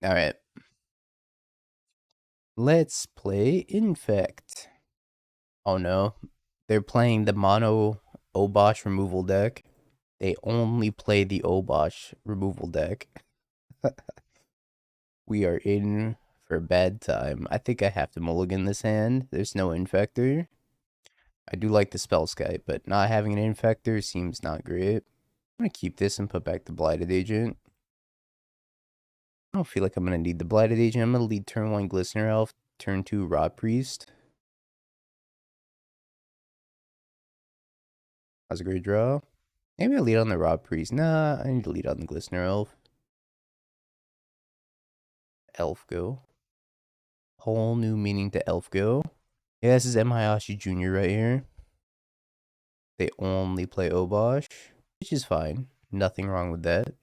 Alright. Let's play Infect. Oh no. They're playing the mono Obosh removal deck. They only play the Obosh removal deck. We are in for a bad time. I think I have to mulligan this hand. There's no Infector. I do like the Spellskite, but not having an Infector seems not great. I'm going to keep this and put back the Blighted Agent. I don't feel like I'm going to need the Blighted Agent. I'm going to lead turn 1 Glistener Elf, turn 2 Rotpriest. That's a great draw. Maybe I'll lead on the Rotpriest. Nah, I need to lead on the Glistener Elf. Elf go. Whole new meaning to Elf go. Yeah, this is M. Hayashi Jr. right here. They only play Obosh, which is fine. Nothing wrong with that.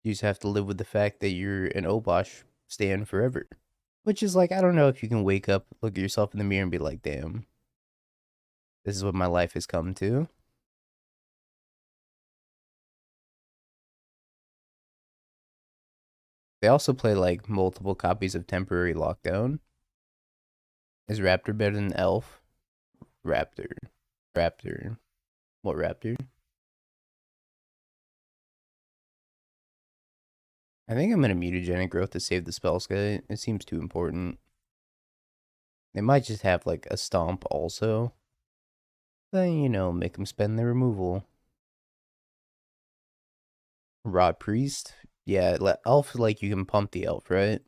You just have to live with the fact that you're an Obosh stan forever. Which is like, I don't know if you can wake up, look at yourself in the mirror and be like, damn, this is what my life has come to. They also play like multiple copies of Temporary Lockdown. Is Raptor better than Elf? Raptor. Raptor. What Raptor? I think I'm gonna Mutagenic Growth to save the Spellskite. It seems too important. They might just have like a Stomp also. Then, you know, make them spend their removal. Rotpriest? Yeah, Elf, like, you can pump the Elf, right?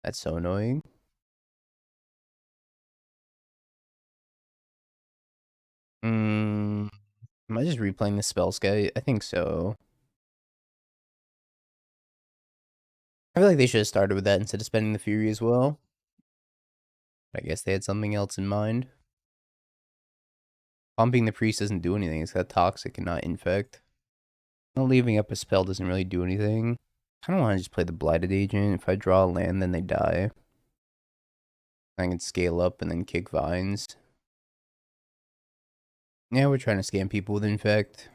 That's so annoying. Am I just replaying the Spellskite? I think so. I feel like they should have started with that instead of spending the Fury as well. I guess they had something else in mind. Pumping the Priest doesn't do anything. It's got Toxic and not Infect. Well, leaving up a spell doesn't really do anything. I don't want to just play the Blighted Agent. If I draw a land, then they die. I can scale up and then kick Vines. Yeah, we're trying to scam people with Infect.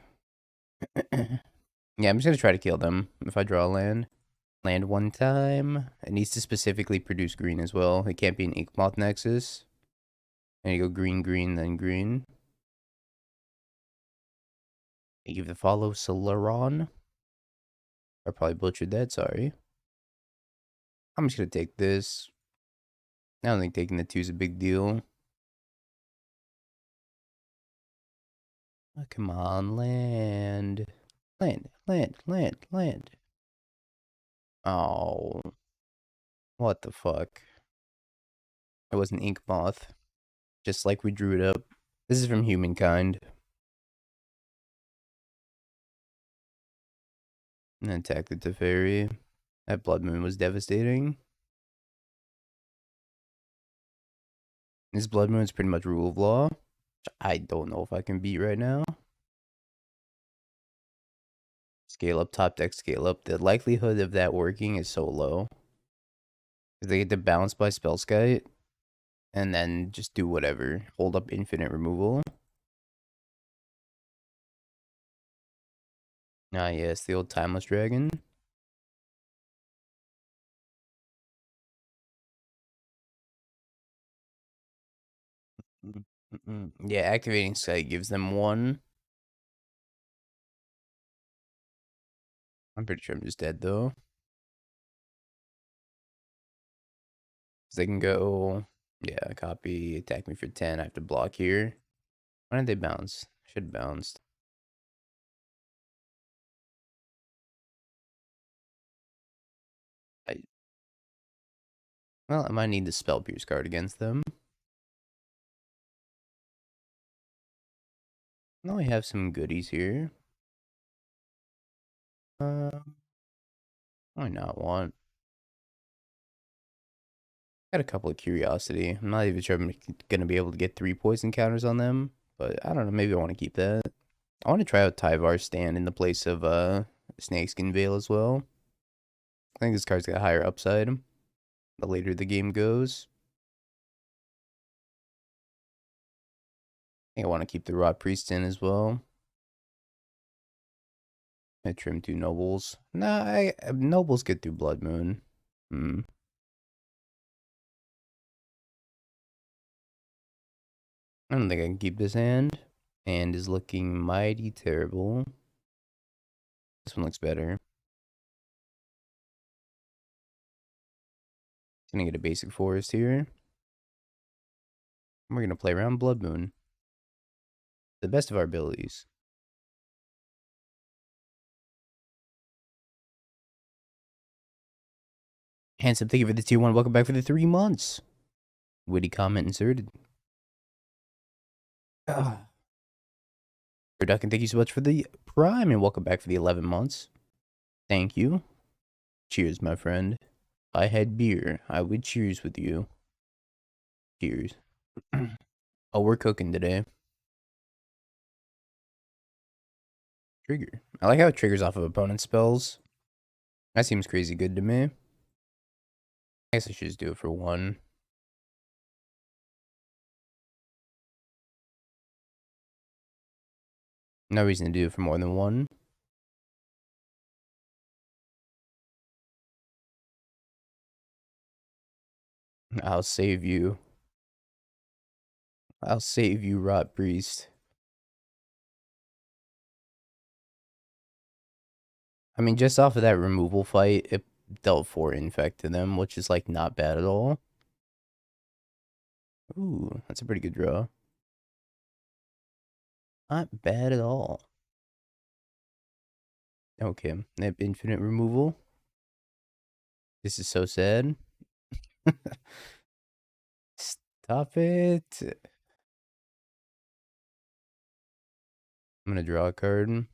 Yeah, I'm just going to try to kill them if I draw a land. Land one time. It needs to specifically produce green as well. It can't be an Inkmoth Nexus. And you go green, green, then green. I give the follow Solaron. I probably butchered that, sorry. I'm just going to take this. I don't think taking the 2 is a big deal. Oh, come on, land. Land, land, land, land. Oh. What the fuck? It was an Inkmoth. Just like we drew it up. This is from Humankind. And attack the Teferi. That Blood Moon was devastating. This Blood Moon is pretty much rule of law. Which I don't know if I can beat right now. Scale up, top deck, scale up. The likelihood of that working is so low. Because they get to bounce by Spellskite. And then just do whatever. Hold up infinite removal. Ah, yes, the old Timeless Dragon. Yeah, activating Sight gives them 1. I'm pretty sure I'm just dead, though. Because they can go... Yeah, copy, attack me for 10. I have to block here. Why didn't they bounce? Should have bounced. Well, I might need the Spell Pierce card against them. Now we have some goodies here. Why not want? Got a couple of curiosity. I'm not even sure I'm gonna be able to get 3 poison counters on them, but I don't know. Maybe I want to keep that. I want to try out Tyvar stand in the place of Snakeskin Veil as well. I think this card's got higher upside the later the game goes. I think I want to keep the Rotpriest in as well. I trim 2 nobles. Nah, nobles get through Blood Moon. I don't think I can keep this hand. And is looking mighty terrible. This one looks better. Gonna get a basic forest here. We're gonna play around Blood Moon. The best of our abilities. Handsome, thank you for the tier 1. Welcome back for the 3 months. Witty comment inserted. Duck, thank you so much for the prime, and welcome back for the 11 months. Thank you. Cheers, my friend. If I had beer, I would cheers with you. Cheers. Oh, we're cooking today. Trigger. I like how it triggers off of opponent spells. That seems crazy good to me. I guess I should just do it for 1. No reason to do it for more than 1. I'll save you. I'll save you, Rotpriest. I mean, just off of that removal fight, it dealt 4 Infect to them, which is, like, not bad at all. Ooh, that's a pretty good draw. Not bad at all. Okay, they have infinite removal. This is so sad. Stop it. I'm gonna draw a card.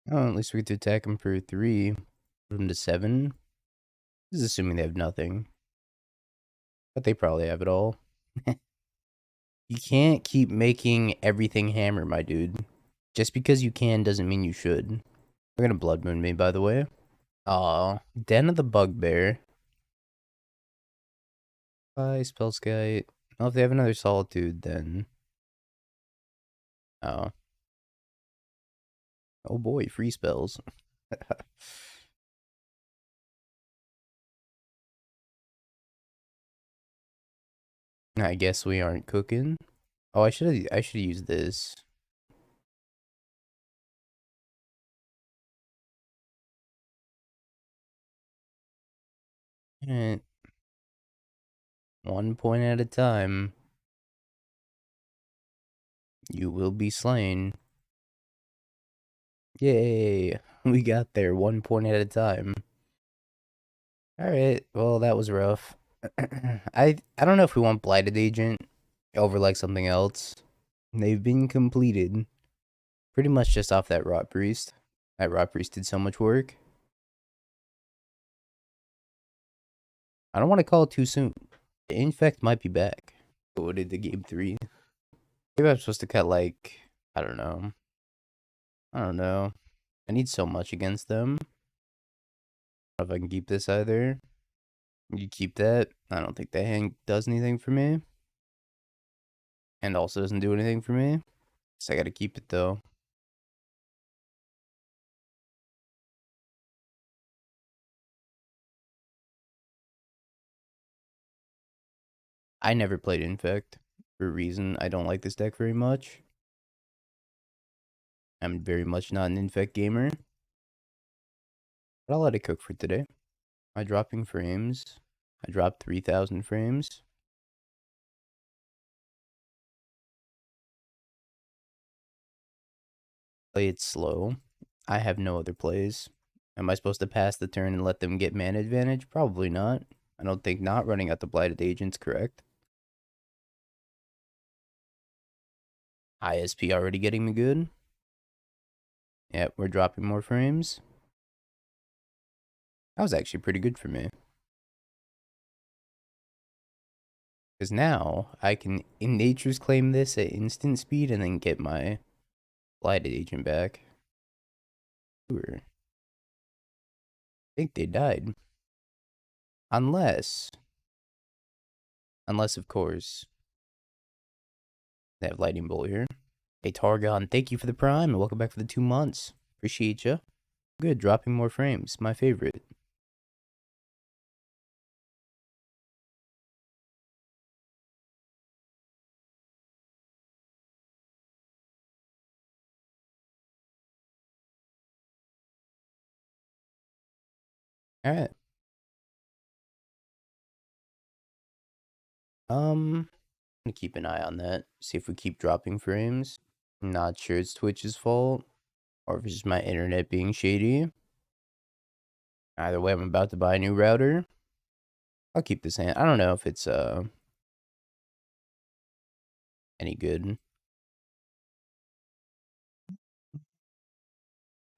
Oh, at least we get to attack him for 3. Put him to 7. This is assuming they have nothing. But they probably have it all. You can't keep making everything hammer, my dude. Just because you can doesn't mean you should. They're gonna Blood Moon me, by the way. Aw, Den of the Bugbear. Bye, Spellskite. Oh, if they have another Solitude, then... Oh. Oh boy, free spells. I guess we aren't cooking. Oh, I should use this. Alright. 1 point at a time. You will be slain. Yay! We got there 1 point at a time. Alright, well that was rough. I don't know if we want Blighted Agent over like something else. They've been completed. Pretty much just off that Rotpriest. That Rotpriest did so much work. I don't want to call it too soon. The Infect might be back. What did the game 3? Maybe I'm supposed to cut like, I don't know. I need so much against them. I don't know if I can keep this either. You keep that. I don't think that hand does anything for me. And also doesn't do anything for me. So I gotta keep it though. I never played Infect. For a reason, I don't like this deck very much. I'm very much not an Infect gamer. But I'll let it cook for today. Am I dropping frames? I dropped 3,000 frames. Play it slow. I have no other plays. Am I supposed to pass the turn and let them get mana advantage? Probably not. I don't think not running out the Blighted Agent's correct. ISP already getting me good. Yep, we're dropping more frames. That was actually pretty good for me. Because now I can in Nature's claim this at instant speed and then get my Blighted Agent back. Sure. I think they died. Unless, of course, they have Lightning Bolt here. Hey, Targon, thank you for the Prime, and welcome back for the 2 months. Appreciate ya. Good, dropping more frames. My favorite. Alright. I'm gonna keep an eye on that. See if we keep dropping frames. I'm not sure it's Twitch's fault, or if it's just my internet being shady. Either way, I'm about to buy a new router. I'll keep this hand. I don't know if it's any good.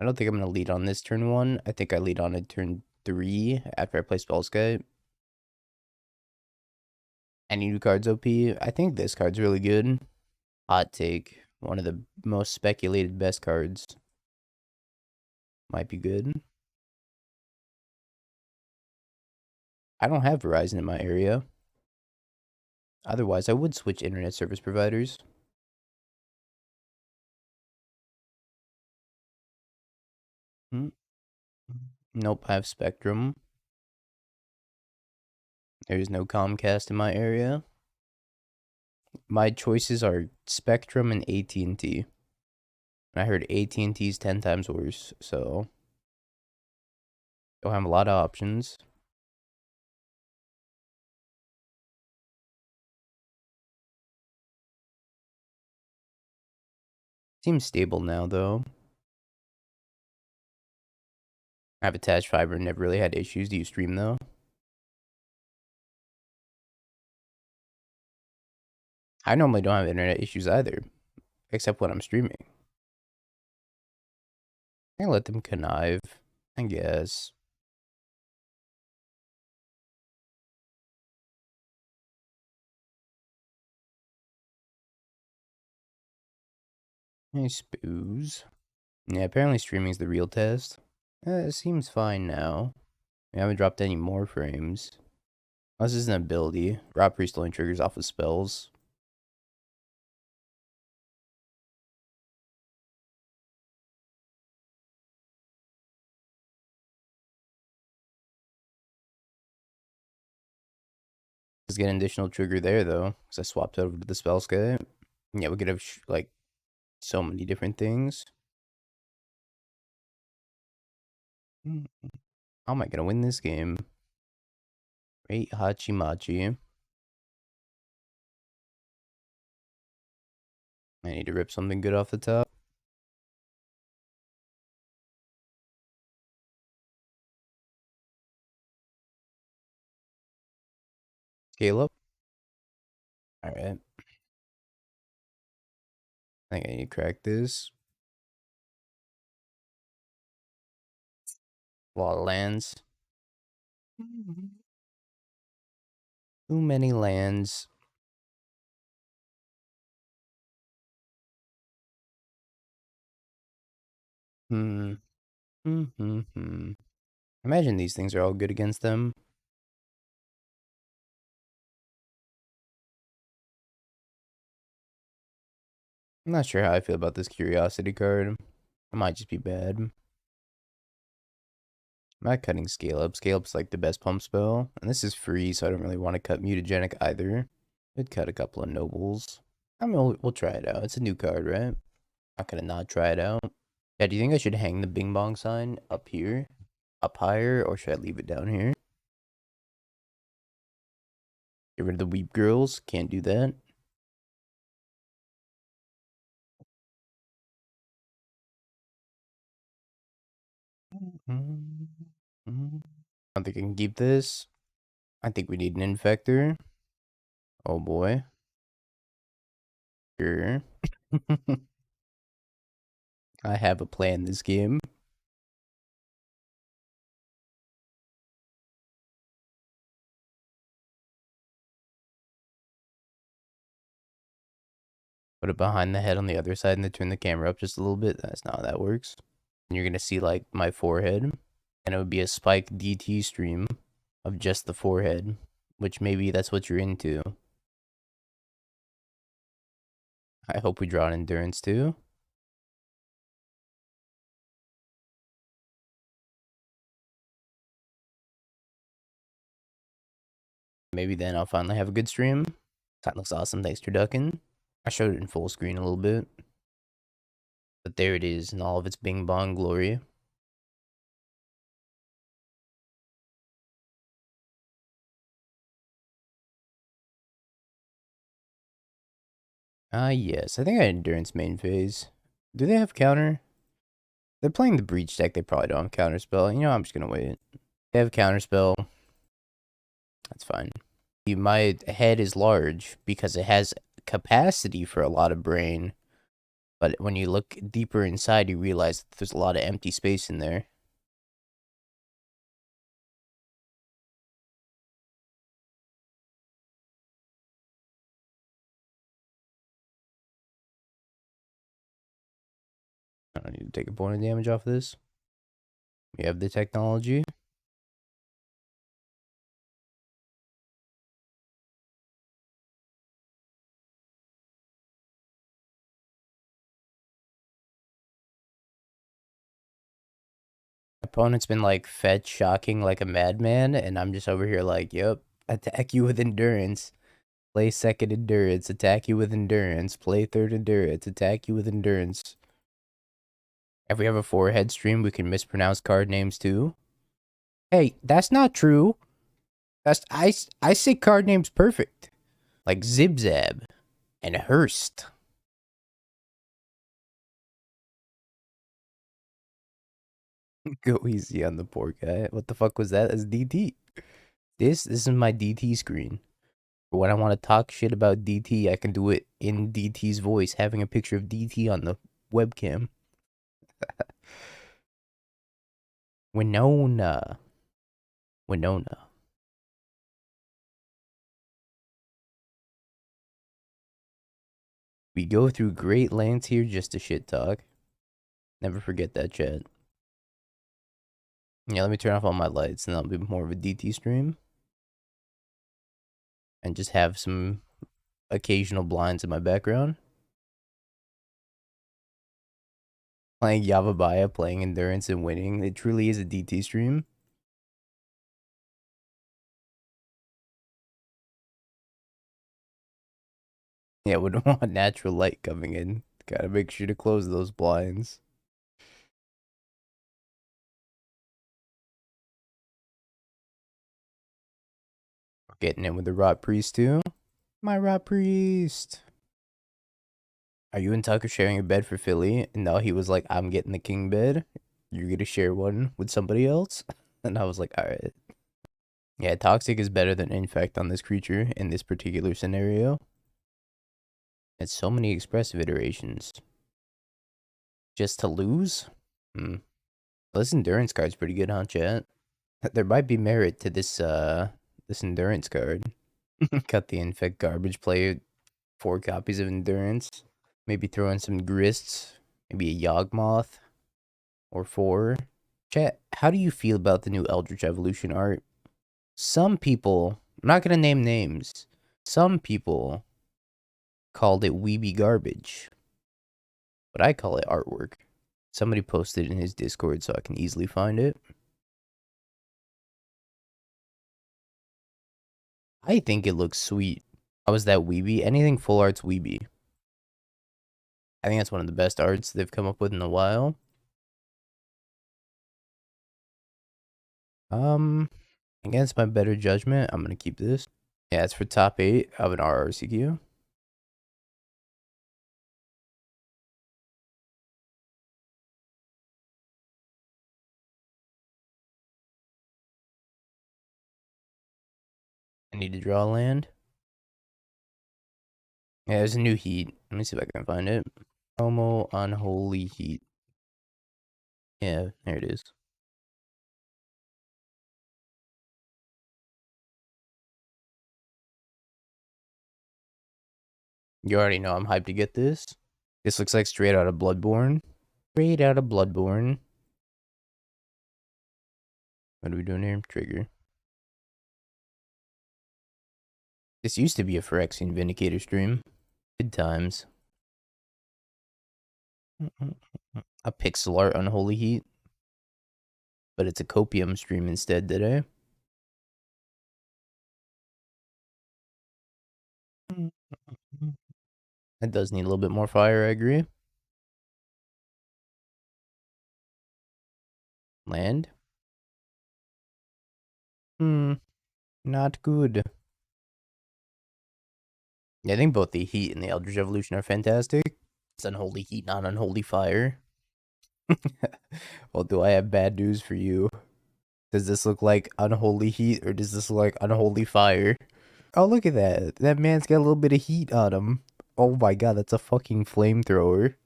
I don't think I'm gonna lead on this turn 1. I think I lead on it turn 3 after I play Spellskite. Any new cards OP? I think this card's really good. Hot take. One of the most speculated best cards. Might be good. I don't have Verizon in my area. Otherwise, I would switch internet service providers. Nope, I have Spectrum. There's no Comcast in my area. My choices are Spectrum and AT&T. I heard AT&T's 10 times worse, so don't have a lot of options. Seems stable now, though. I have attached fiber and never really had issues. Do you stream, though? I normally don't have internet issues either, except when I'm streaming. I let them connive, I guess. Hey, Spoos. Yeah, apparently streaming's the real test. It seems fine now. We haven't dropped any more frames. This is an ability. Rotpriest only triggers off of spells. Let's get an additional trigger there, though, because I swapped over to the Spellskite. Yeah, we could have, like, so many different things. How am I going to win this game? Great Hachimachi. I need to rip something good off the top. Scale up. Alright. I think I need to crack this. A lot of lands. Too many lands. Imagine these things are all good against them. I'm not sure how I feel about this Curiosity card. It might just be bad. I'm not cutting Scale Up. Scale Up's like the best pump spell. And this is free, so I don't really want to cut Mutagenic either. Could cut a couple of Nobles. I mean, we'll try it out. It's a new card, right? Not gonna not try it out. Yeah, do you think I should hang the Bing Bong sign up here? Up higher? Or should I leave it down here? Get rid of the Weep Girls. Can't do that. I don't think I can keep this. I think we need an Infector. Oh boy. Sure. I have a plan this game. Put it behind the head on the other side and then turn the camera up just a little bit. That's not how that works. And you're gonna see like my forehead. And it would be a Spike DT stream of just the forehead, which maybe that's what you're into. I hope we draw an endurance too. Maybe then I'll finally have a good stream. That looks awesome. Thanks, Turducken. I showed it in full screen a little bit. But there it is in all of its bing bong glory. Yes. I think I had endurance main phase. Do they have counter? They're playing the breach deck. They probably don't have counter spell. You know, I'm just gonna wait. They have counter spell. That's fine. My head is large because it has capacity for a lot of brain. But when you look deeper inside, you realize that there's a lot of empty space in there. I don't need to take a point of damage off this. We have the technology. Opponent's been like fetch shocking like a madman, and I'm just over here like, yep, attack you with endurance. Play second endurance, attack you with endurance. Play third endurance, attack you with endurance. If we have a forehead stream, we can mispronounce card names too. Hey, that's not true. That's I say card names perfect. Like Zibzab and Hurst. Go easy on the poor guy. What the fuck was that? That's DT. This is my DT screen. When I want to talk shit about DT, I can do it in DT's voice, having a picture of DT on the webcam. Winona. We go through great lengths here just to shit talk. Never forget that, chat. Yeah, let me turn off all my lights and that'll be more of a DT stream. And just have some occasional blinds in my background. Playing Yavimaya, playing Endurance and winning. It truly is a DT stream. Yeah, we don't want natural light coming in. Gotta make sure to close those blinds. Getting in with the Rotpriest too. My Rotpriest. Are you and Tucker sharing a bed for Philly? And now he was like, I'm getting the king bed. You're gonna share one with somebody else? And I was like, alright. Yeah, Toxic is better than Infect on this creature in this particular scenario. It's so many expressive iterations. Just to lose? This endurance card's pretty good, huh, chat? There might be merit to this this endurance card. Cut the Infect garbage, play 4 copies of endurance. Maybe throw in some Grists. Maybe a Yawgmoth. Or 4. Chat, how do you feel about the new Eldritch Evolution art? Some people, I'm not gonna name names. Some people called it weeby garbage. But I call it artwork. Somebody posted it in his Discord so I can easily find it. I think it looks sweet. How is that weeby? Anything full art's weeby. I think that's one of the best arts they've come up with in a while. Against my better judgment, I'm gonna keep this. Yeah, it's for top 8 of an RRCQ. I need to draw land. Yeah, there's a new heat. Let me see if I can find it. Homo Unholy Heat. Yeah, there it is. You already know I'm hyped to get this. This looks like straight out of Bloodborne. Straight out of Bloodborne. What are we doing here? Trigger. This used to be a Phyrexian Vindicator stream. Good times. A pixel art Unholy Heat. But it's a Copium stream instead today. It does need a little bit more fire, I agree. Land? Not good. Yeah, I think both the Heat and the Eldritch Evolution are fantastic. It's Unholy Heat, not Unholy Fire. Well, do I have bad news for you? Does this look like Unholy Heat or does this look like Unholy Fire? Oh, look at that. That man's got a little bit of heat on him. Oh my god, that's a fucking flamethrower.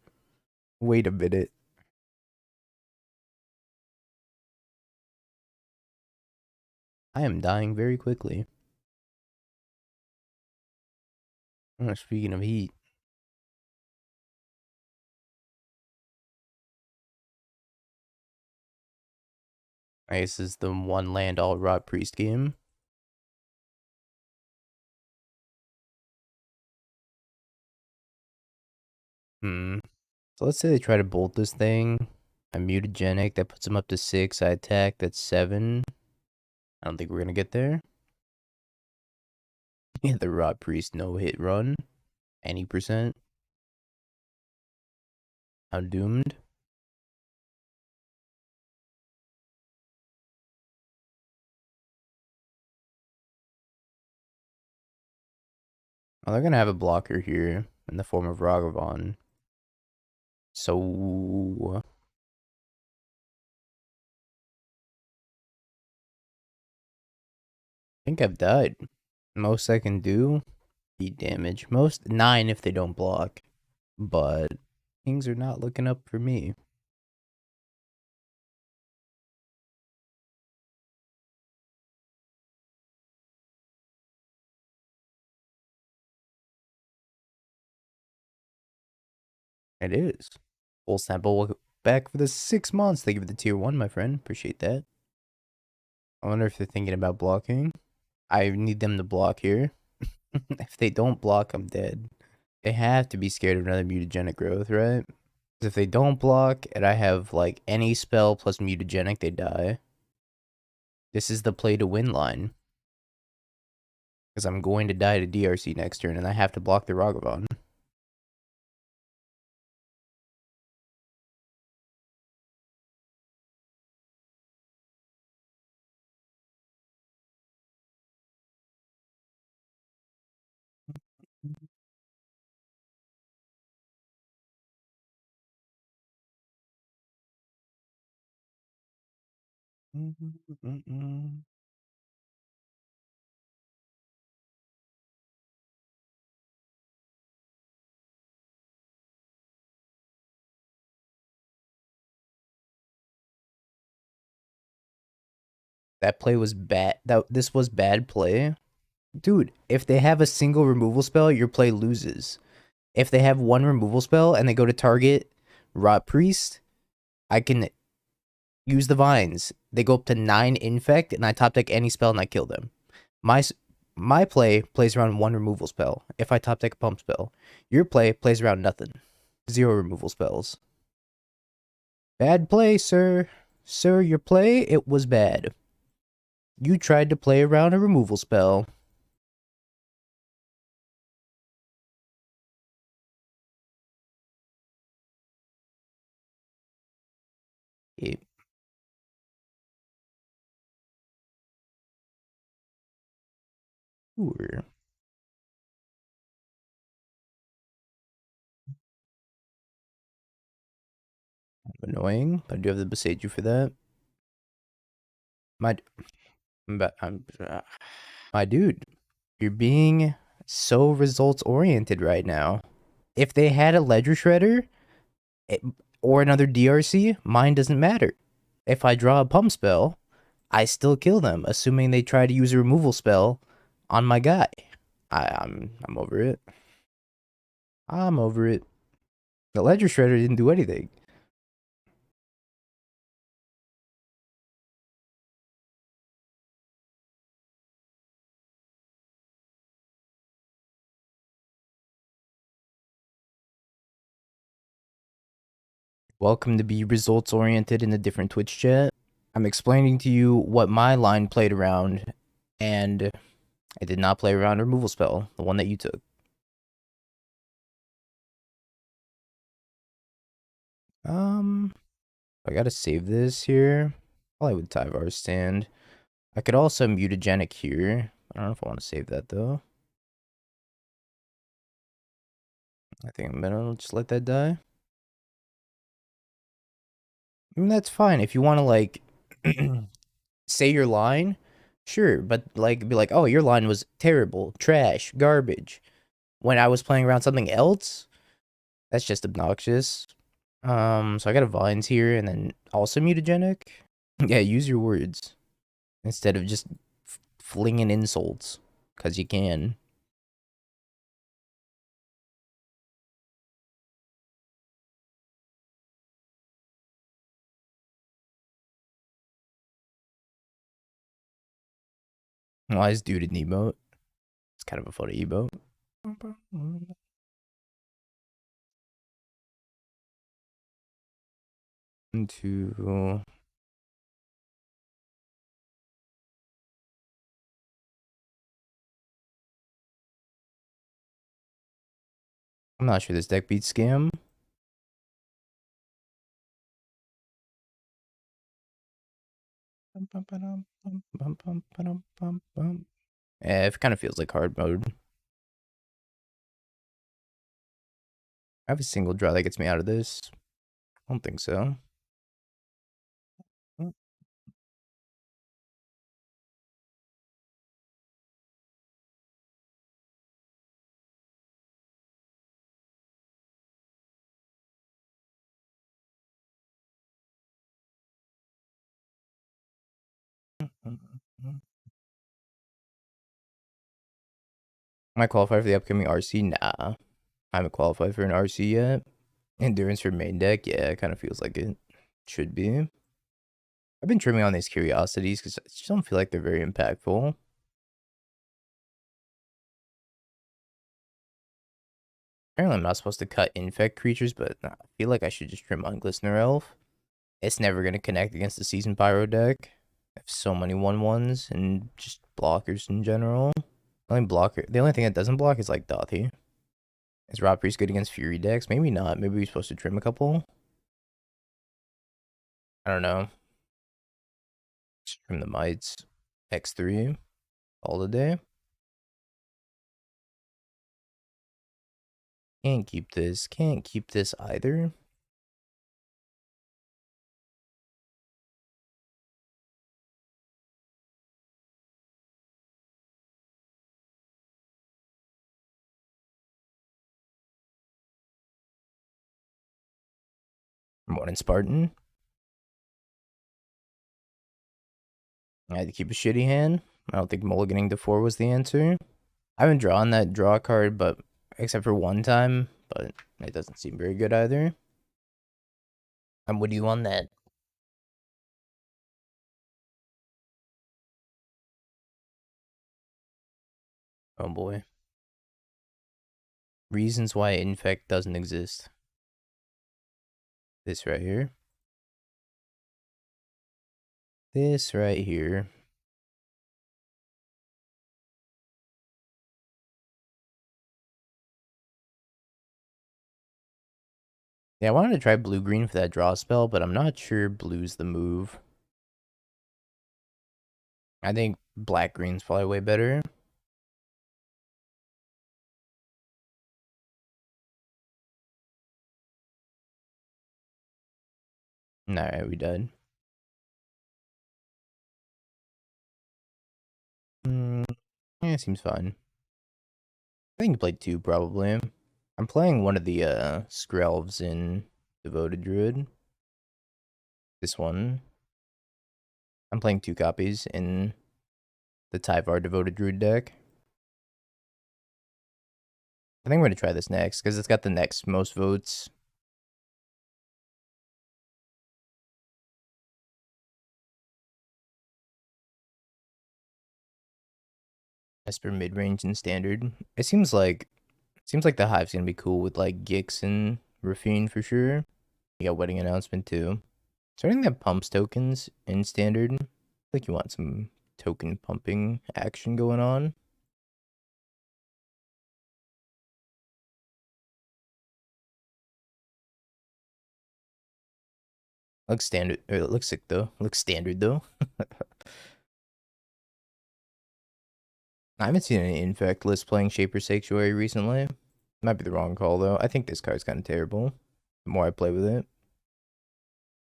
Wait a minute. I am dying very quickly. Oh, speaking of heat. I guess this is the one land all Rotpriest game. So let's say they try to bolt this thing. I'm mutagenic. That puts him up to 6. I attack. That's 7. I don't think we're gonna get there. Yeah, the Rotpriest no hit run. Any percent. I'm doomed. Oh, they're gonna have a blocker here in the form of Ragavan. So I think I've died. Most I can do, heat damage. Most 9 if they don't block. But things are not looking up for me. It is. Full sample back for the 6 months. Thank you for the tier 1, my friend. Appreciate that. I wonder if they're thinking about blocking. I need them to block here. If they don't block, I'm dead. They have to be scared of another mutagenic growth, right? If they don't block and I have like any spell plus mutagenic, they die. This is the play to win line. Because I'm going to die to DRC next turn and I have to block the Ragavan. That play was bad. This was bad play. Dude, if they have a single removal spell, your play loses. If they have one removal spell and they go to target Rotpriest, I can use the vines. They go up to 9 infect, and I top deck any spell and I kill them. My play plays around 1 removal spell. If I top deck a pump spell, your play plays around nothing. 0 removal spells. Bad play, sir. Sir, your play, it was bad. You tried to play around a removal spell. It, Sure. Annoying, but I do have the Boseiju for that. My, my dude, you're being so results oriented right now. If they had a Ledger Shredder or another DRC, mine doesn't matter. If I draw a pump spell, I still kill them, assuming they try to use a removal spell on my guy. I'm over it. I'm over it. The Ledger Shredder didn't do anything. Welcome to be results oriented in a different Twitch chat. I'm explaining to you what my line played around, and I did not play around removal spell, the one that you took. I gotta save this here. Probably with Tyvar stand. I could also Mutagenic here. I don't know if I want to save that though. I think I'm gonna just let that die. I mean, that's fine. If you want to, like, say your line, sure. But, like, be like, oh, your line was terrible, trash, garbage. When I was playing around something else, that's just obnoxious. So I got a Vines here, and then also Mutagenic. Yeah, use your words. Instead of just flinging insults. Because you can. Why is dude an emote? It's kind of a funny emote. Into... I'm not sure this deck beats Scam. Yeah, it kind of feels like hard mode. I have a single draw that gets me out of this. I don't think so. Am I qualified for the upcoming RC? Nah. I haven't qualified for an RC yet. Endurance for main deck? Yeah, it kind of feels like it should be. I've been trimming on these curiosities because I just don't feel like they're very impactful. Apparently I'm not supposed to cut infect creatures, but I feel like I should just trim on Glistener Elf. It's never going to connect against the Season Pyro deck. I have so many 1/1s and just blockers in general. The only thing that doesn't block is like Dothi. Is Rotpriest good against Fury decks? Maybe not. Maybe we're supposed to trim a couple. I don't know. Just trim the Mites. X3. All the day. Can't keep this. Can't keep this either. Morning Spartan. I had to keep a shitty hand. I don't think mulliganing to 4 was the answer. I haven't drawn that draw card, but except for one time, but it doesn't seem very good either. I'm with you on that. Oh boy. Reasons why Infect doesn't exist. This right here. This right here. Yeah, I wanted to try blue-green for that draw spell, but I'm not sure blue's the move. I think black-green's probably way better. Alright, we died. Yeah, seems fine. I think you played 2, probably. I'm playing one of the Skrelvs in Devoted Druid. This one. I'm playing 2 copies in the Tyvar Devoted Druid deck. I think we're going to try this next, because it's got the next most votes. Esper mid-range and standard. It seems like the Hive's going to be cool with like Gix and Rafine for sure. You got Wedding Announcement too. Is there anything that pumps tokens in Standard? I feel like you want some token pumping action going on. Looks standard. Or it looks sick though. Looks standard though. I haven't seen any Infect list playing Shaper Sanctuary recently. Might be the wrong call though. I think this card's kind of terrible. The more I play with it.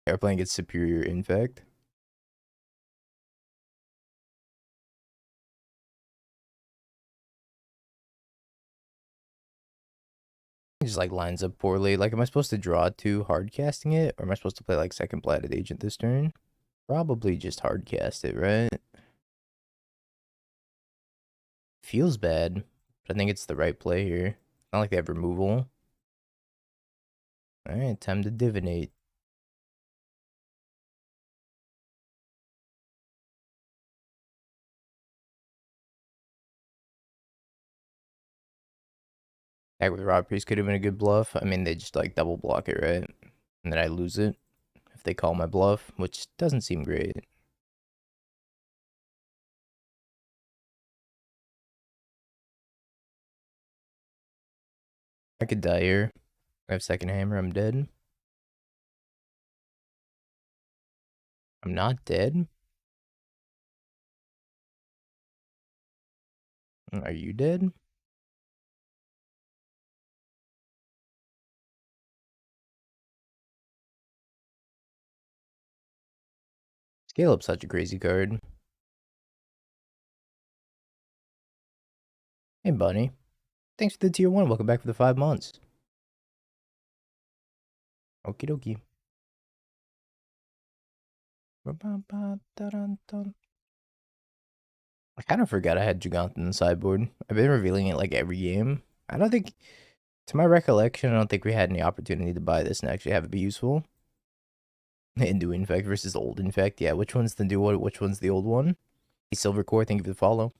They're playing its superior Infect. It just like lines up poorly. Like, am I supposed to draw 2 hard casting it? Or am I supposed to play like second Blighted Agent this turn? Probably just hard cast it, right? Feels bad, but I think it's the right play here. Not like they have removal. Alright, time to divinate. Attack with Rotpriest could have been a good bluff. I mean, they just like double block it, right? And then I lose it if they call my bluff, which doesn't seem great. I could die here. I have second hammer, I'm dead. I'm not dead. Are you dead? Scale Up's such a crazy card. Hey, Bunny. Thanks for the tier 1. Welcome back for the 5 months. Okie dokie. I kind of forgot I had Jegantha in the sideboard. I've been revealing it like every game. I don't think, to my recollection, I don't think we had any opportunity to buy this and actually have it be useful. New Infect versus old Infect. Yeah, which one's the new one? Which one's the old one? Silver Core, thank you for the follow.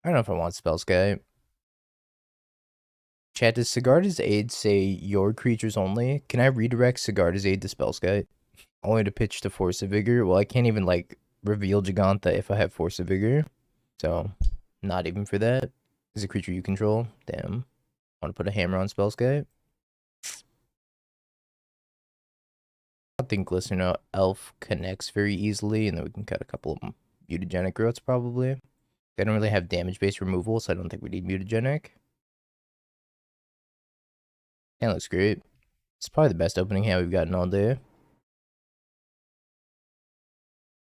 I don't know if I want Spellskite. Chat, does Sigarda's Aid say your creatures only? Can I redirect Sigarda's Aid to Spellskite? Only to pitch to Force of Vigor? Well, I can't even, like, reveal Jegantha if I have Force of Vigor. So, not even for that. Is a creature you control? Damn. Want to put a hammer on Spellskite? I think Glistener Elf connects very easily, and then we can cut a couple of Mutagenic Growths, probably. They don't really have damage-based removal, so I don't think we need Mutagenic. That looks great. It's probably the best opening hand we've gotten all day.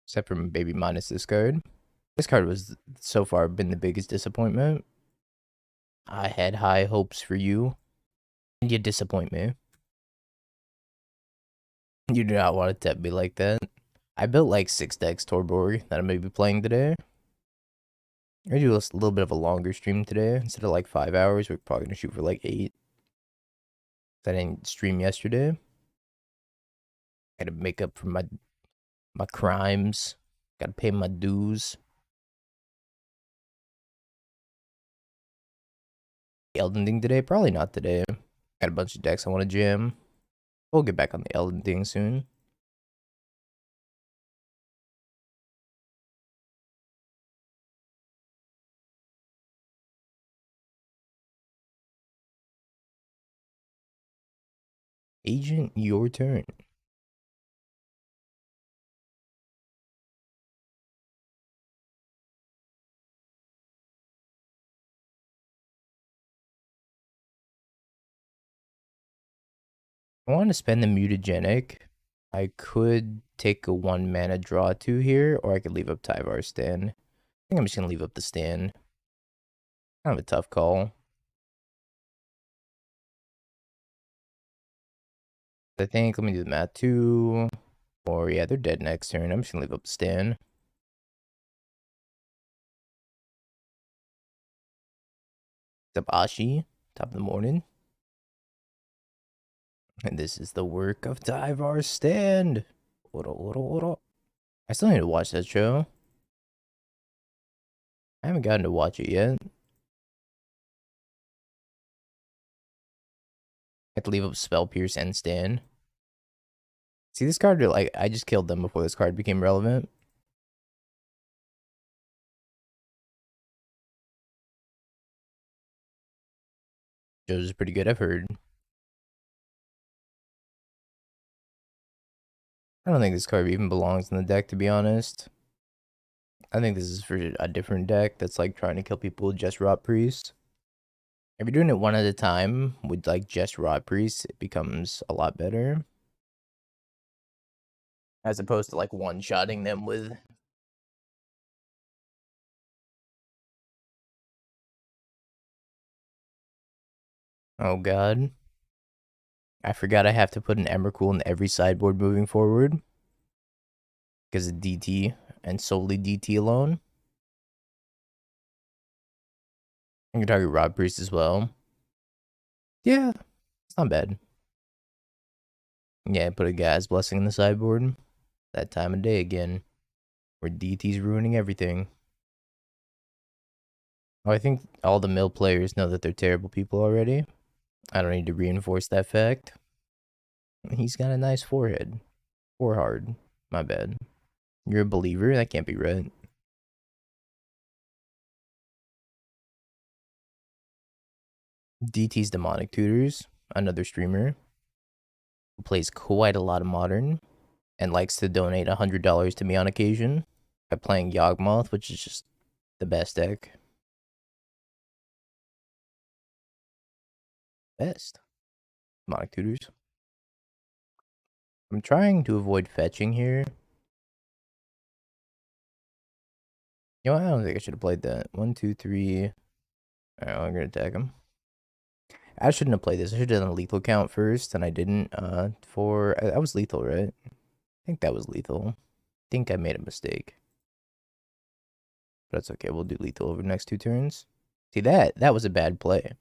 Except for maybe minus this card. This card was, so far, been the biggest disappointment. I had high hopes for you, and you disappoint me. You do not want to tip me like that. I built like 6 decks Torborg that I'm going to be playing today. I'm going to do a little bit of a longer stream today. Instead of like 5 hours, we're probably going to shoot for like 8. I didn't stream yesterday. I got to make up for my crimes. Got to pay my dues. Elden Ring today? Probably not today. Got a bunch of decks I want to jam. We'll get back on the Elden Ring soon. Agent, your turn. I want to spend the Mutagenic. I could take a 1 mana draw 2 here, or I could leave up Tyvar stand. I think I'm just going to leave up the stand. Kind of a tough call. I think, let me do the math too. Or yeah, they're dead next turn. I'm just going to leave up the stand. What's up, Ashi? Top of the morning. And this is the work of Tyvar stand. I still need to watch that show. I haven't gotten to watch it yet. have to leave up Spell Pierce and Stand. See, this card, like, I just killed them before this card became relevant. Joe's is pretty good, I've heard. I don't think this card even belongs in the deck, to be honest. I think this is for a different deck that's like trying to kill people with just Rotpriest. If you're doing it one at a time with like just Rotpriest, it becomes a lot better. As opposed to like one-shotting them with... Oh god. I forgot I have to put an Emrakul in every sideboard moving forward. Because of DT, and solely DT alone. I can target Rotpriest as well. Yeah, it's not bad. Yeah, put a Gaz Blessing in the sideboard. That time of day again. Where DT's ruining everything. Oh, I think all the mill players know that they're terrible people already. I don't need to reinforce that fact. He's got a nice forehead. Hard. My bad. You're a believer? That can't be right. DT's Demonic Tutors. Another streamer. Who plays quite a lot of Modern. And likes to donate $100 to me on occasion. By playing Yawgmoth, which is just the best deck. Best. Demonic Tutors. I'm trying to avoid fetching here. You know what? I don't think I should have played that. 1, 2, 3. Alright, I'm gonna attack him. I shouldn't have played this. I should have done a lethal count first, and I didn't. I was lethal, right? I think that was lethal. I think I made a mistake. But that's okay. We'll do lethal over the next 2 turns. See, that was a bad play.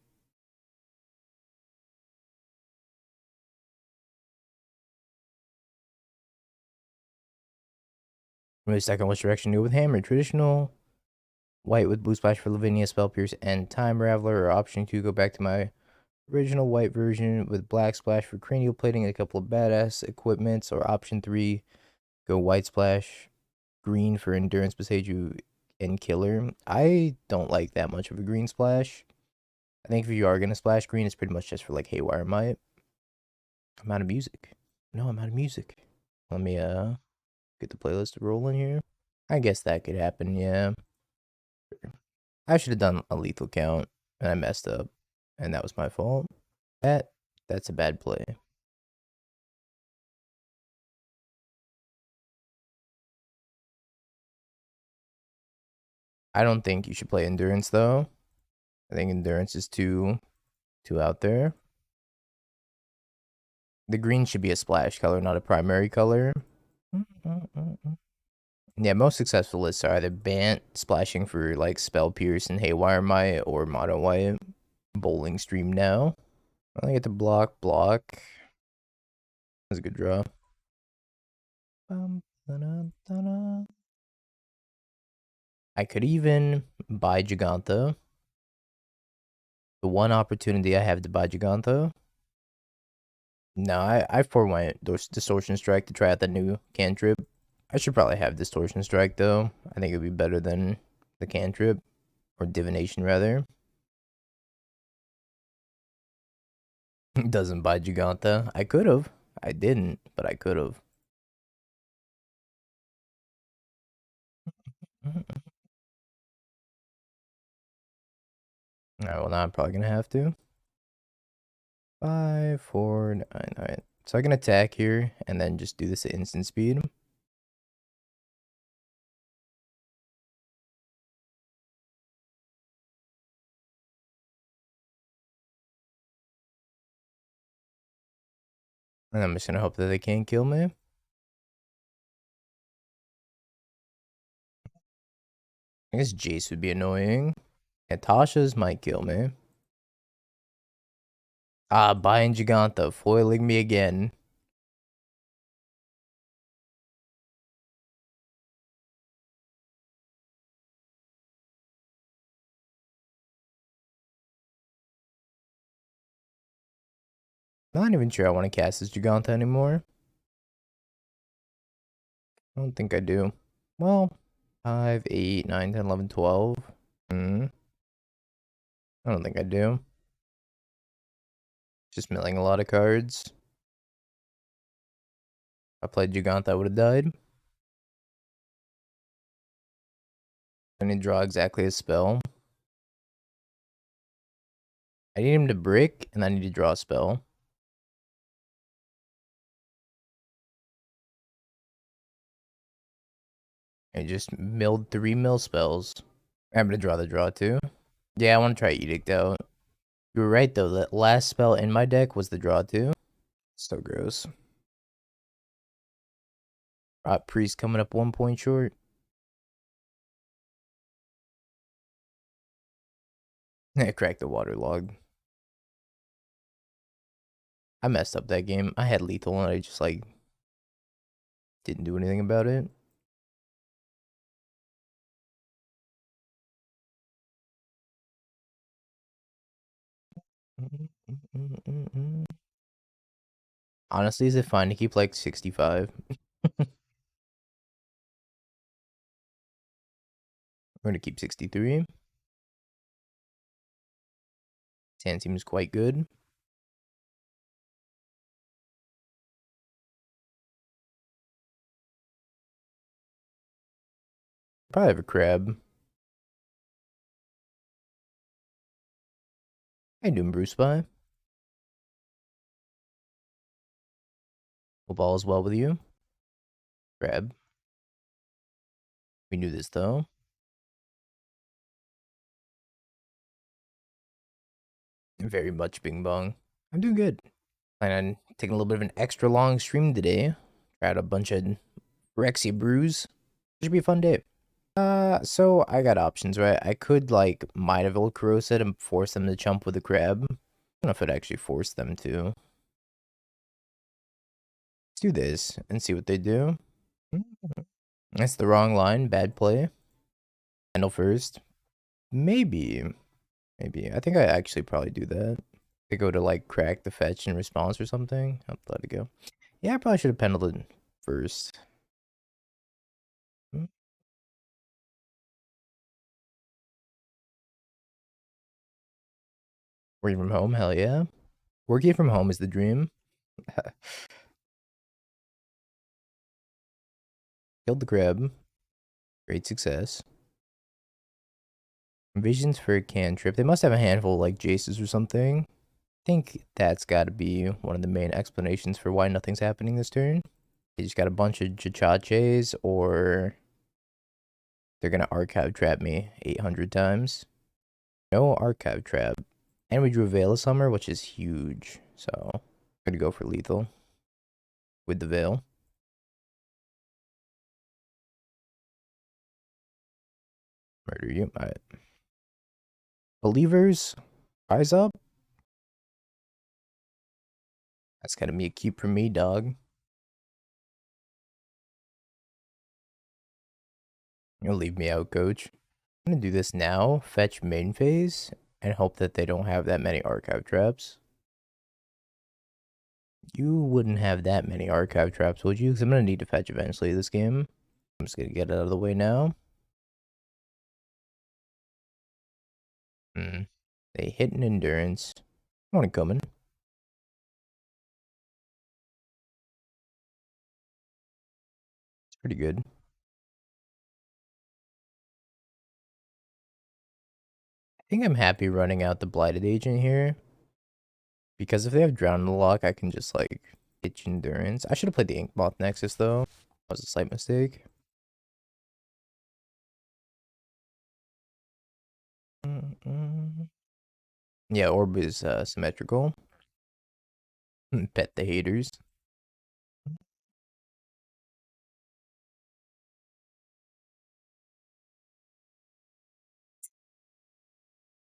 Really second, which direction to go with Hammer? Traditional, white with blue splash for Lavinia, Spell Pierce, and Time Raveler, or option 2, go back to my original white version with black splash for cranial plating and a couple of badass equipments, or option 3, go white splash, green for endurance, Boseiju, and killer. I don't like that much of a green splash. I think if you are gonna splash green, it's pretty much just for like Haywire Might. I'm out of music. No, I'm out of music. Let me get the playlist rolling here. I guess that could happen, yeah. I should have done a lethal count, and I messed up, and that was my fault. That's a bad play. I don't think you should play endurance though. I think endurance is too out there. The green should be a splash color, not a primary color. Yeah, most successful lists are either Bant splashing for like Spell Pierce and Haywire Might, or Mono White. Bowling Stream now. I get to block. That's a good draw. I could even buy Jegantha. The one opportunity I have to buy Jegantha. No, I forwent Distortion Strike to try out the new cantrip. I should probably have Distortion Strike though. I think it would be better than the cantrip. Or Divination rather. Doesn't buy Jegantha. I could have. I didn't, but I could have. Alright, well now I'm probably gonna have to. 5, 4, 9. Alright. So I can attack here and then just do this at instant speed. And I'm just gonna hope that they can't kill me. I guess Jace would be annoying. Natasha's might kill me. Ah, buying Jegantha, foiling me again. I'm not even sure I want to cast this Jegantha anymore. I don't think I do. Well, 5, 8, 9, 10, 11, 12. I don't think I do. Just milling a lot of cards. If I played Jegantha, I would have died. I need to draw exactly a spell. I need him to brick, and I need to draw a spell. I just milled 3 mill spells. I'm gonna draw the draw too. Yeah, I want to try Edict out. You were right though, the last spell in my deck was the draw too. So gross. Rotpriest coming up 1 point short. I cracked the Waterlogged. I messed up that game. I had lethal and I just like didn't do anything about it. Honestly, is it fine to keep like 65? We're gonna keep 63. Sand seems quite good. Probably have a crab. How you doing, Bruce By? Hope all is well with you. Crab. We knew this though. Very much bing bong. I'm doing good. Plan on taking a little bit of an extra long stream today. Try out a bunch of Rexy brews. Should be a fun day. So I got options, right? I could like Might of Old Krosa and force them to jump with the crab. I don't know if it actually forced them to. Let's do this and see what they do. That's the wrong line. Bad play. Handle first. Maybe. I think I actually probably do that. They go to like crack the fetch in response or something. I'll let it go. Yeah, I probably should have pendled it first. Working from home? Hell yeah. Working from home is the dream. Killed the crab. Great success. Visions for a cantrip. They must have a handful like Jaces or something. I think that's got to be one of the main explanations for why nothing's happening this turn. They just got a bunch of Chachaches, or they're going to archive trap me 800 times. No archive trap. And we drew a Veil of Summer, which is huge. So I'm going to go for lethal with the Veil. Murder you. All right. Believers, rise up. That's got to be a keep for me, dog. You'll leave me out, coach. I'm going to do this now. Fetch main phase and hope that they don't have that many archive traps. You wouldn't have that many archive traps, would you? Because I'm going to need to fetch eventually this game. I'm just going to get it out of the way now. They hit an endurance. I want it coming. It's pretty good. I think I'm happy running out the Blighted Agent here. Because if they have Drown in the lock, I can just like itch endurance. I should have played the Inkmoth Nexus though. That was a slight mistake. Yeah, Orb is symmetrical. Pet the haters.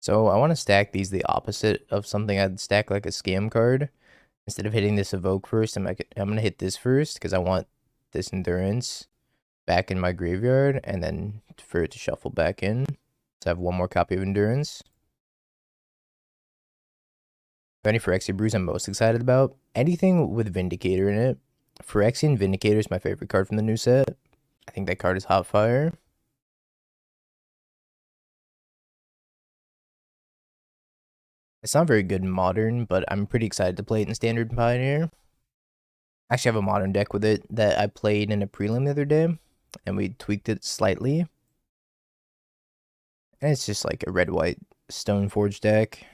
So I want to stack these the opposite of something I'd stack like a scam card. Instead of hitting this evoke first, I'm gonna hit this first because I want this endurance back in my graveyard and then for it to shuffle back in. So I have one more copy of endurance. Any Phyrexian brews I'm most excited about? Anything with Vindicator in it. Phyrexian Vindicator is my favorite card from the new set. I think that card is hot fire. It's not very good in Modern, but I'm pretty excited to play it in Standard and Pioneer. I actually have a Modern deck with it that I played in a prelim the other day, and we tweaked it slightly. And it's just like a red-white Stoneforge deck.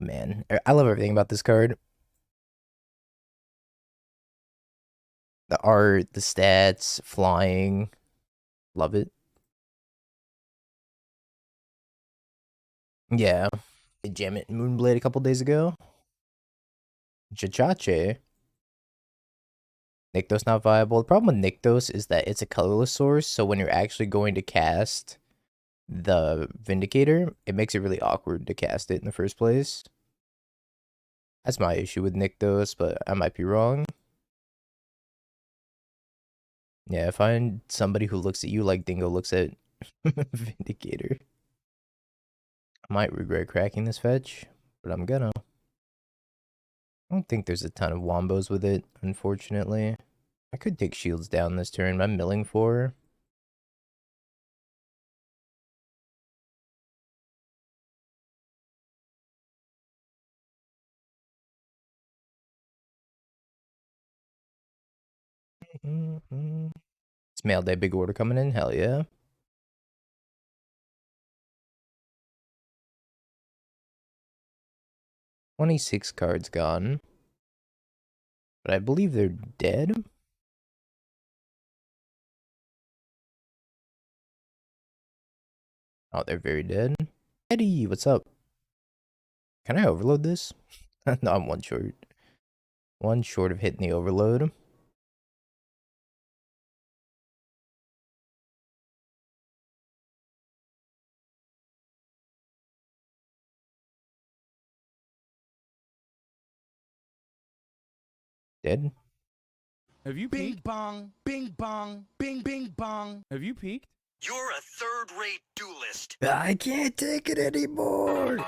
Man, I love everything about this card. The art, the stats, flying. Love it. Yeah. I jam it in Moonblade a couple days ago. Jachache. Nykthos not viable. The problem with Nykthos is that it's a colorless source, so when you're actually going to cast the Vindicator, it makes it really awkward to cast it in the first place. That's my issue with Nykthos, but I might be wrong. Yeah, find somebody who looks at you like Dingo looks at Vindicator. I might regret cracking this fetch, but I'm gonna. I don't think there's a ton of wombos with it, unfortunately. I could take shields down this turn, but I'm milling for. It's mail day, big order coming in, hell yeah. 26 cards gone. But I believe they're dead. Oh, they're very dead. Eddie, what's up? Can I overload this? No, I'm one short. One short of hitting the overload. Dead? Have you peeked? Bing bong, bing bong, bing bing bong. Have you peeked? You're a third-rate duelist. I can't take it anymore.